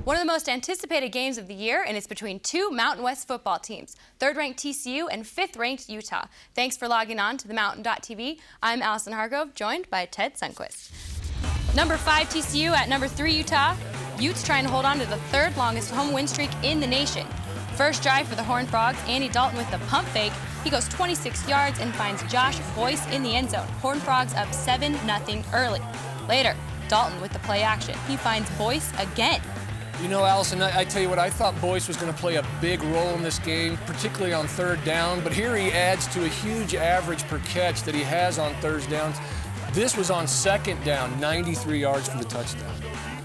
One of the most anticipated games of the year, and it's between two Mountain West football teams, 3rd-ranked TCU and 5th-ranked Utah. Thanks for logging on to themountain.tv. I'm Alysen Hargrove, joined by Ted Sundquist. Number 5 TCU at number 3 Utah. Utes trying to hold on to the 3rd longest home win streak in the nation. First drive for the Horned Frogs, Andy Dalton with the pump fake. He goes 26 yards and finds Josh Boyce in the end zone. Horned Frogs up 7-0 early. Later, Dalton with the play action. He finds Boyce again. You know, Alysen, I tell you what, I thought Boyce was going to play a big role in this game, particularly on 3rd down, but here he adds to a huge average per catch that he has on 3rd downs. This was on 2nd down, 93 yards for the touchdown.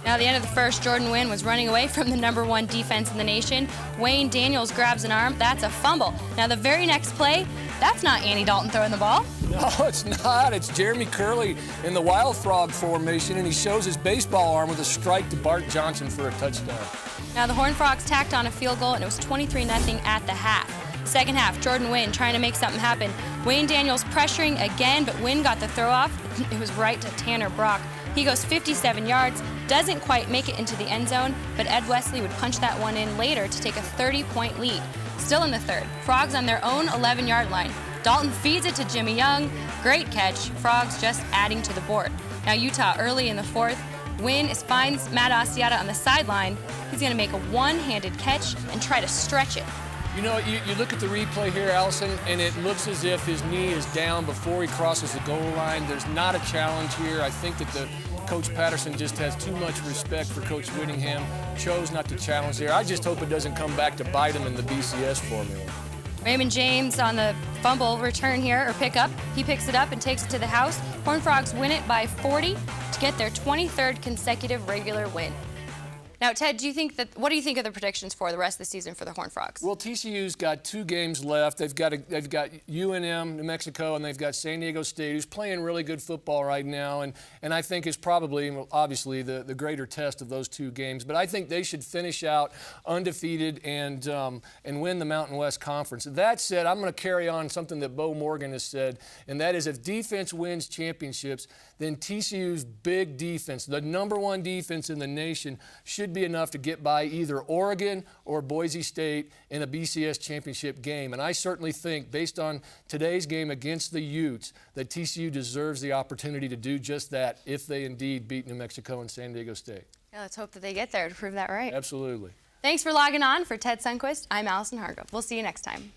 Now, at the end of the first, Jordan Wynn was running away from the number 1 defense in the nation. Wayne Daniels grabs an arm. That's a fumble. Now, the very next play, that's not Andy Dalton throwing the ball. No, it's not. It's Jeremy Curley in the Wild Frog formation, and he shows his baseball arm with a strike to Bart Johnson for a touchdown. Now, the Horned Frogs tacked on a field goal, and it was 23-0 at the half. Second half, Jordan Wynn trying to make something happen. Wayne Daniels pressuring again, but Wynn got the throw off. It was right to Tanner Brock. He goes 57 yards, doesn't quite make it into the end zone, but Ed Wesley would punch that one in later to take a 30-point lead. Still in the 3rd, Frogs on their own 11-yard line. Dalton feeds it to Jimmy Young. Great catch. Frogs just adding to the board. Now Utah early in the 4th. Wynn finds Matt Asiata on the sideline. He's going to make a one-handed catch and try to stretch it. You know, you look at the replay here, Alysen, and it looks as if his knee is down before he crosses the goal line. There's not a challenge here. I think that Coach Patterson just has too much respect for Coach Whittingham, chose not to challenge there. I just hope it doesn't come back to bite him in the BCS formula. Raymond James on the fumble return here, or pickup. He picks it up and takes it to the house. Horned Frogs win it by 40 to get their 23rd consecutive regular win. Now, Ted, what do you think of the predictions for the rest of the season for the Horned Frogs? Well, TCU's got 2 games left. They've got UNM, New Mexico, and they've got San Diego State, who's playing really good football right now, and I think is probably, obviously, the greater test of those 2 games. But I think they should finish out undefeated and win the Mountain West Conference. That said, I'm going to carry on something that Bo Morgan has said, and that is if defense wins championships, then TCU's big defense, the number 1 defense in the nation, should be enough to get by either Oregon or Boise State in a BCS championship game. And I certainly think, based on today's game against the Utes, that TCU deserves the opportunity to do just that if they indeed beat New Mexico and San Diego State. Yeah, let's hope that they get there to prove that right. Absolutely. Thanks for logging on. For Ted Sundquist, I'm Alysen Hargrove. We'll see you next time.